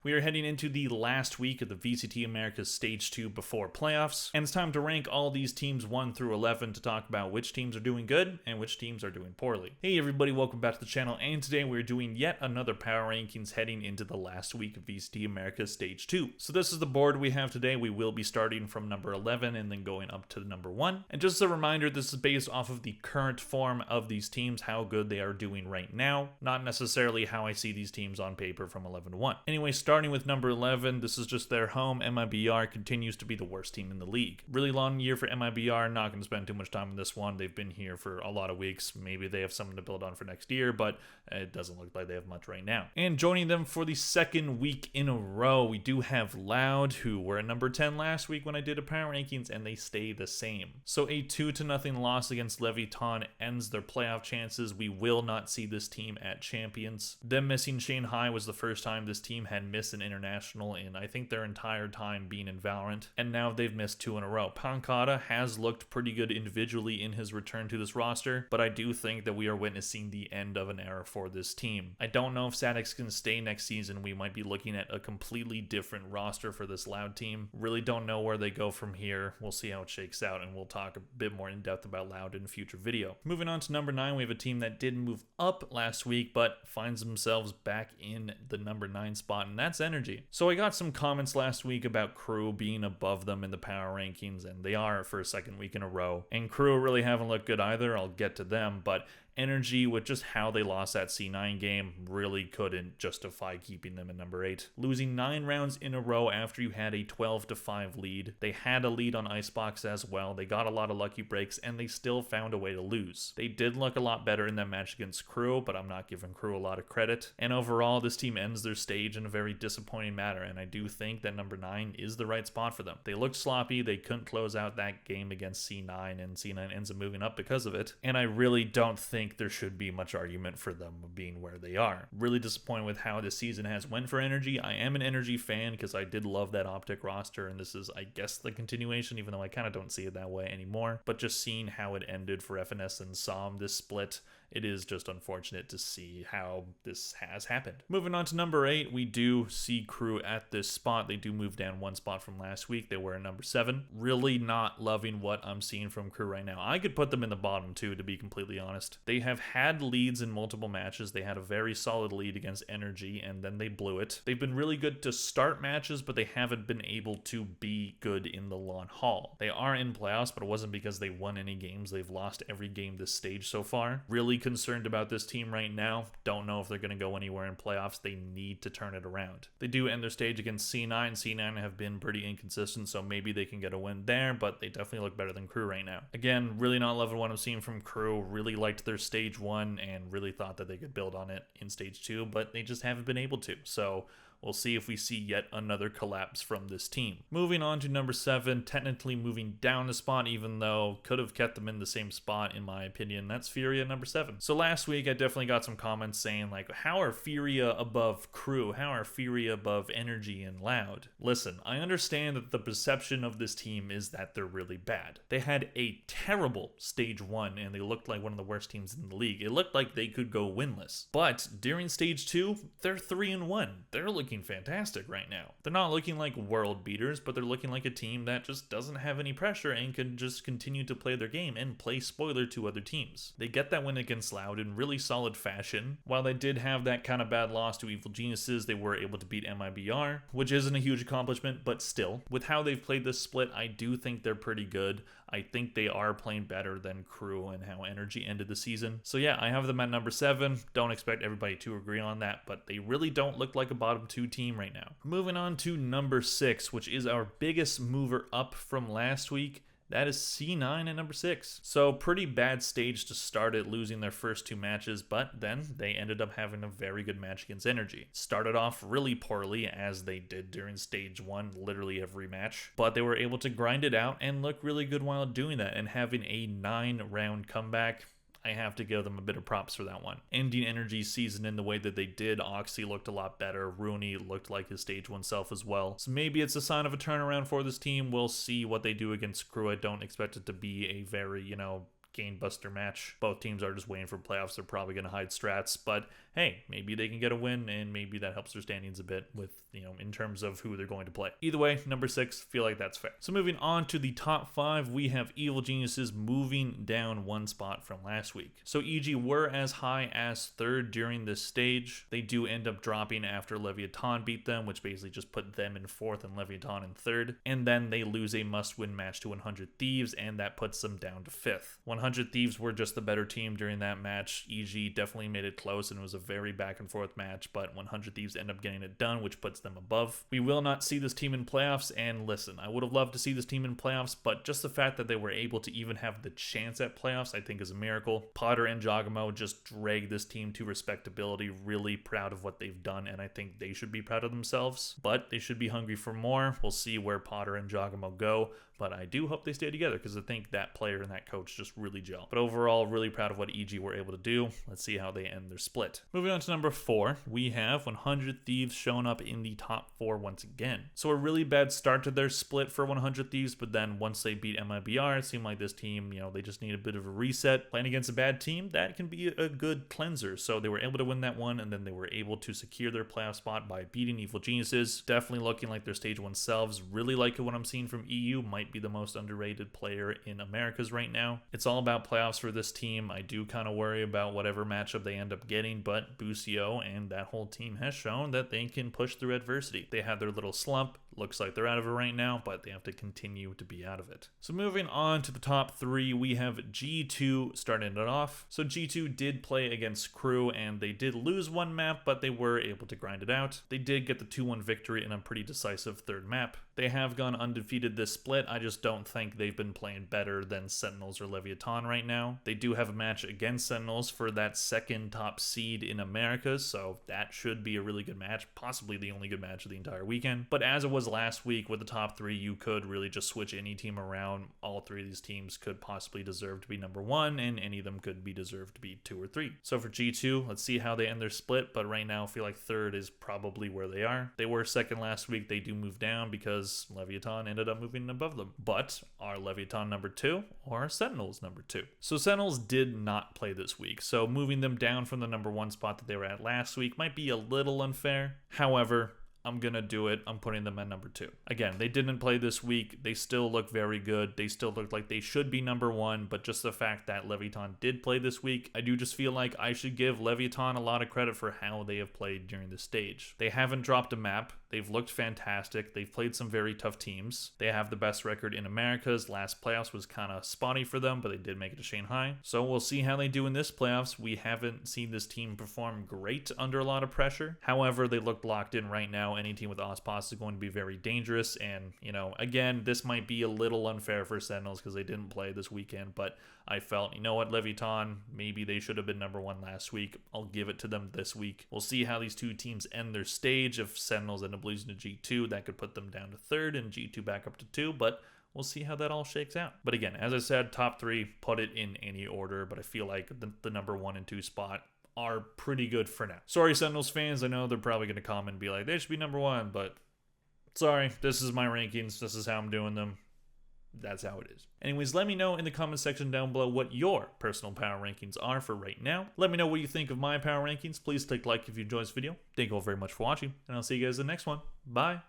We are heading into the last week of the VCT Americas Stage 2 before playoffs, and it's time to rank all these teams 1 through 11 to talk about which teams are doing good and which teams are doing poorly. Hey everybody, welcome back to the channel, and today we're doing yet another power rankings heading into the last week of VCT Americas Stage 2. So this is the board we have today. We will be starting from number 11 and then going up to number 1. And just as a reminder, this is based off of the current form of these teams, how good they are doing right now, not necessarily how I see these teams on paper from 11 to 1. Anyway, starting with number 11, this is just their home. MIBR continues to be the worst team in the league. Really long year for MIBR, not going to spend too much time on this one. They've been here for a lot of weeks. Maybe they have something to build on for next year, but it doesn't look like they have much right now. And joining them for the second week in a row, we do have Loud, who were at number 10 last week when I did a power rankings, and they stay the same. So a 2-0 loss against Leviton ends their playoff chances. We will not see this team at Champions. Them missing Shanghai was the first time this team had missed an international in I think their entire time being in Valorant, and now they've missed 2 in a row. Pankata has looked pretty good individually in his return to this roster, but I do think that we are witnessing the end of an era for this team. I don't know if Sadix can stay next season. We might be looking at a completely different roster for this Loud team. Really don't know where they go from here. We'll see how it shakes out, and we'll talk a bit more in depth about Loud in a future video. Moving on to number 9, we have a team that did move up last week, but finds themselves back in the number 9 spot, and that's Energy. So I got some comments last week about Crew being above them in the power rankings, and they are for a second week in a row. And Crew really haven't looked good either. I'll get to them, but Energy, with just how they lost that C9 game, really couldn't justify keeping them in number 8. Losing 9 rounds in a row after you had a 12-5 lead. They had a lead on Icebox as well. They got a lot of lucky breaks, and they still found a way to lose. They did look a lot better in that match against Crew, but I'm not giving Crew a lot of credit. And overall, this team ends their stage in a very disappointing manner, and I do think that number 9 is the right spot for them. They looked sloppy. They couldn't close out that game against C9, and C9 ends up moving up because of it. And I really don't think there should be much argument for them being where they are. Really disappointed with how this season has went for Energy. I am an Energy fan because I did love that Optic roster, and this is, I guess, the continuation, even though I kind of don't see it that way anymore. But just seeing how it ended for FNS and SOM, this split, it is just unfortunate to see how this has happened. Moving on to number 8, we do see Crew at this spot. They do move down 1 spot from last week. They were at number 7. Really not loving what I'm seeing from Crew right now. I could put them in the bottom 2, to be completely honest. They have had leads in multiple matches. They had a very solid lead against Energy, and then they blew it. They've been really good to start matches, but they haven't been able to be good in the long haul. They are in playoffs, but it wasn't because they won any games. They've lost every game this stage so far. Really concerned about this team right now. Don't know if they're going to go anywhere in playoffs. They need to turn it around. They do end their stage against C9. C9 have been pretty inconsistent, so maybe they can get a win there, but they definitely look better than Crew right now. Again, really not loving what I'm seeing from Crew. Really liked their stage 1 and really thought that they could build on it in stage 2, but they just haven't been able to. So we'll see if we see yet another collapse from this team. Moving on to number 7, technically moving down a spot, even though could have kept them in the same spot in my opinion. That's Furia number 7. So last week I definitely got some comments saying like, how are Furia above Crew? How are Furia above Energy and Loud? Listen, I understand that the perception of this team is that they're really bad. They had a terrible stage 1 and they looked like one of the worst teams in the league. It looked like they could go winless. But during stage 2, they're 3-1. They're looking fantastic right now. They're not looking like world beaters, but they're looking like a team that just doesn't have any pressure and can just continue to play their game and play spoiler to other teams. They get that win against Loud in really solid fashion. While they did have that kind of bad loss to Evil Geniuses, they were able to beat MIBR, which isn't a huge accomplishment, but still, with how they've played this split, I do think they're pretty good. I think they are playing better than Crew and how Energy ended the season. So yeah, I have them at number 7. Don't expect everybody to agree on that, but they really don't look like a bottom 2 team right now. Moving on to number 6, which is our biggest mover up from last week. That is C9 at number 6. So pretty bad stage to start it, losing their first 2 matches, but then they ended up having a very good match against Energy. Started off really poorly, as they did during stage 1, literally every match, but they were able to grind it out and look really good while doing that, and having a 9-round comeback. I have to give them a bit of props for that one. Ending Energy's season in the way that they did, Oxy looked a lot better. Rooney looked like his stage 1 self as well. So maybe it's a sign of a turnaround for this team. We'll see what they do against Crew. I don't expect it to be a very, game buster match. Both teams are just waiting for playoffs. They're probably going to hide strats, but hey, maybe they can get a win, and maybe that helps their standings a bit with, in terms of who they're going to play. Either way, number 6, feel like that's fair. So moving on to the top 5, we have Evil Geniuses moving down 1 spot from last week. So EG were as high as 3rd during this stage. They do end up dropping after Leviathan beat them, which basically just put them in 4th and Leviathan in 3rd. And then they lose a must-win match to 100 Thieves, and that puts them down to 5th. 100 Thieves were just the better team during that match. EG definitely made it close, and it was a very back and forth match, but 100 Thieves end up getting it done, which puts them above. We will not see this team in playoffs, and listen, I would have loved to see this team in playoffs, but just the fact that they were able to even have the chance at playoffs, I think is a miracle. Potter and Giacomo just dragged this team to respectability, really proud of what they've done, and I think they should be proud of themselves, but they should be hungry for more. We'll see where Potter and Giacomo go, but I do hope they stay together because I think that player and that coach just really gel. But overall, really proud of what EG were able to do. Let's see how they end their split. Moving on to number 4, we have 100 Thieves showing up in the top 4 once again. So a really bad start to their split for 100 Thieves, but then once they beat MIBR, it seemed like this team, they just need a bit of a reset. Playing against a bad team, that can be a good cleanser. So they were able to win that one, and then they were able to secure their playoff spot by beating Evil Geniuses. Definitely looking like their stage 1 selves. Really liking what I'm seeing from EU. Might be the most underrated player in Americas right now. It's all about playoffs for this team. I do kind of worry about whatever matchup they end up getting, but Bucio and that whole team has shown that they can push through adversity. They had their little slump. Looks like they're out of it right now, but they have to continue to be out of it. So moving on to the top 3, we have G2 starting it off. So G2 did play against Crew, and they did lose 1 map, but they were able to grind it out. They did get the 2-1 victory in a pretty decisive 3rd map. They have gone undefeated this split. I just don't think they've been playing better than Sentinels or Leviathan right now. They do have a match against Sentinels for that 2nd top seed in Americas, so that should be a really good match, possibly the only good match of the entire weekend. But as it was last week with the top 3, you could really just switch any team around. All 3 of these teams could possibly deserve to be number 1, and any of them could be deserved to be 2 or 3. So for G2, let's see how they end their split, but right now I feel like 3rd is probably where they are. They were 2nd last week. They do move down because Leviathan ended up moving above them. But are Leviathan number 2 or Sentinels number 2? So Sentinels did not play this week, so moving them down from the number 1 spot that they were at last week might be a little unfair. However, I'm going to do it. I'm putting them at number 2. Again, they didn't play this week. They still look very good. They still look like they should be number 1, but just the fact that Leviathan did play this week, I do just feel like I should give Leviathan a lot of credit for how they have played during the stage. They haven't dropped a map. They've looked fantastic. They've played some very tough teams. They have the best record in Americas. Last playoffs was kind of spotty for them, but they did make it to Shanghai. So we'll see how they do in this playoffs. We haven't seen this team perform great under a lot of pressure. However, they look locked in right now. Any team with Ospas is going to be very dangerous. And, again, this might be a little unfair for Sentinels because they didn't play this weekend, but I felt, Leviathan, maybe they should have been number 1 last week. I'll give it to them this week. We'll see how these 2 teams end their stage. If Sentinels end up losing to G2, that could put them down to 3rd and G2 back up to 2, but we'll see how that all shakes out. But again, as I said, top 3, put it in any order, but I feel like the number 1 and 2 spot are pretty good for now. Sorry, Sentinels fans. I know they're probably going to comment and be like, they should be number 1, but sorry, this is my rankings. This is how I'm doing them. That's how it is. Anyways, let me know in the comment section down below what your personal power rankings are for right now. Let me know what you think of my power rankings. Please click like if you enjoyed this video. Thank you all very much for watching, and I'll see you guys in the next one. Bye.